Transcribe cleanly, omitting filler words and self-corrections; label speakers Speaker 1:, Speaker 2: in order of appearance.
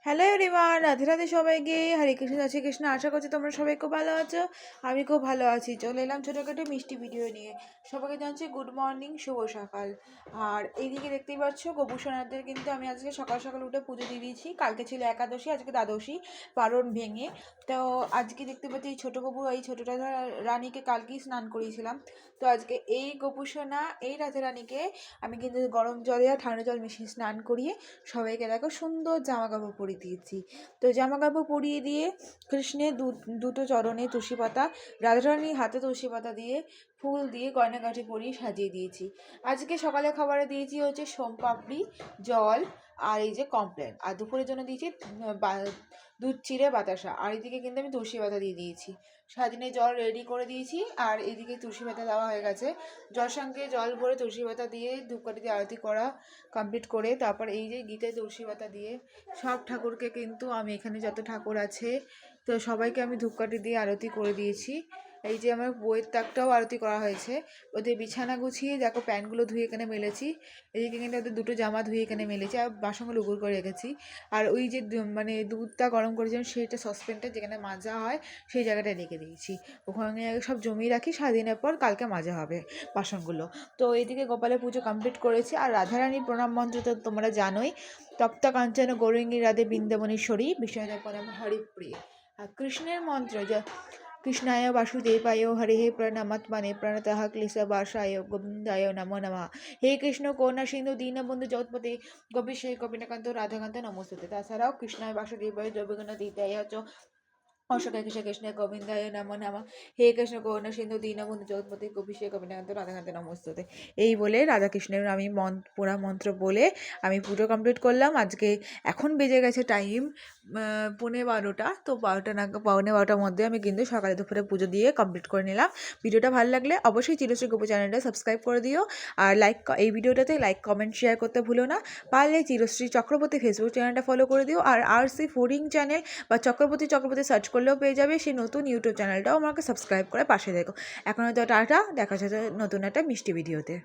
Speaker 1: Hello everyone, Radhe Radhe সবাইকে। হরে কৃষ্ণ, জয় শ্রীকৃষ্ণ। আশা করছি তোমরা সবাই খুব ভালো আছো। আমি খুব ভালো আছি। চলে এলাম ছোটোখাটো মিষ্টি ভিডিও নিয়ে। সবাইকে জানাচ্ছি গুড মর্নিং, শুভ সকাল। আর এইদিকে দেখতেই পাচ্ছ গোপু সোনাদের কিন্তু আমি আজকে সকাল সকাল উঠে পুজো দিয়ে দিয়েছি। কালকে ছিল একাদশী, আজকে দ্বাদশী, পারণ ভেঙে। তো আজকে দেখতে পাচ্ছি এই ছোটো গোপু, এই ছোটোটা রানীকে কালকেই স্নান করিয়েছিলাম। তো আজকে এই গোপু সোনা, এই রাধা রানীকে আমি কিন্তু গরম জলে আর ঠান্ডা জল মিশিয়ে স্নান করিয়ে সবাইকে দেখো সুন্দর জামা কাপড় পরিয়ে দিয়েছি। তো জামা কাপড় পরিয়ে দিয়ে কৃষ্ণের দুটো চরণে তুলসী পাতা, রাধারানীর হাতে তুলসী পাতা দিয়ে ফুল দিয়ে গয়নাগাঠি পরিয়ে সাজিয়ে দিয়েছি। আজকে সকালে খাবারে দিয়েছি হচ্ছে সোমপাপড়ি, জল আর এই যে কমপ্লেন। আর দুপুরের জন্য দিয়েছি দুধ চিড়ে বাতাসা। আর এদিকে কিন্তু আমি তুলসী পাতা দিয়ে দিয়েছি। সারাদিনে জল রেডি করে দিয়েছি আর এদিকে তুলসী পাতা দেওয়া হয়ে গেছে। জল সঙ্গে জল ভরে তুলসী পাতা দিয়ে ধূপকাঠি দিয়ে আরতি করা কমপ্লিট করে তারপর এই যে গীতায় তুলসী পাতা দিয়ে সব ঠাকুরকে কিন্তু আমি এখানে যত ঠাকুর আছে তো সবাইকে আমি ধূপকাঠি দিয়ে আরতি করে দিয়েছি। এই যে আমার বইয়ের তাকটাও আরতি করা হয়েছে। ওদের বিছানা গুছিয়ে দেখো প্যান্টগুলো ধুয়ে এখানে মেলেছি। এদিকে কিন্তু ওদের দুটো জামা ধুয়ে এখানে মেলেছি আর বাসনগুলো উগুর করে রেখেছি। আর ওই যে মানে দুধটা গরম করেছিলাম সেইটা সসপ্যানটা যেখানে মাজা হয় সেই জায়গাটায় রেখে দিয়েছি। ওখানে সব জমিয়ে রাখি, সারাদিনের পর কালকে মাজা হবে বাসনগুলো। তো এইদিকে গোপালের পুজো কমপ্লিট করেছি। আর রাধারানীর প্রণাম মন্ত্র তো তোমরা জানোই, তপ্ত কাঞ্চন গৌরাঙ্গী রাধে বৃন্দাবনেশ্বরী বিষ্ণুদেব পরম হরিপ্রিয়। আর কৃষ্ণের মন্ত্র যা কৃষ্ণায় বাসুদেবায় হরে হে প্রণমাত্মনে প্রণতঃ ক্লেশবাসায় গোবিন্দায় নমো নমঃ। হে কৃষ্ণ করুণা সিন্ধু দীনবন্ধু জগৎপতে গোপীশ্বর গোপীনাকান্ত রাধাকান্ত নমস্তুতে। তাছাড়াও কৃষ্ণায় বাসুদেবায় জৈবগুণ দিতায় অশোকায় কৃষ্ণ কৃষ্ণ গোবিন্দায় নমো নমঃ। হে কৃষ্ণ করুণা সিন্ধু দীনবন্ধু জগৎপতি গোপীশ্বর গোপীনাকান্ত রাধাকান্ত নমস্তুতে। এই বলে রাধাকৃষ্ণের আমি পুরা মন্ত্র বলে আমি পুজো কমপ্লিট করলাম। আজকে এখন বেজে গেছে টাইম 12:15। তো 12:15টার মধ্যে আমি কিন্তু সকালে দুপুরে পুজো দিয়ে কমপ্লিট করে নিলাম। ভিডিওটা ভালো লাগলে অবশ্যই চিরশ্রী গোপু চ্যানেলটা সাবস্ক্রাইব করে দিও। আর এই ভিডিওটাতে লাইক কমেন্ট শেয়ার করতে ভুলো না। পারলে চিরশ্রী চক্রবর্তী ফেসবুক চ্যানেলটা ফলো করে দিও। আর আরসি ফুডিং চ্যানেল বা চক্রবর্তী সার্চ করলেও পেয়ে যাবে সেই নতুন ইউটিউব চ্যানেলটাও আমাকে সাবস্ক্রাইব করে পাশে দেখো। এখন হয়তো টাটা, দেখা যাচ্ছে নতুন একটা মিষ্টি ভিডিওতে।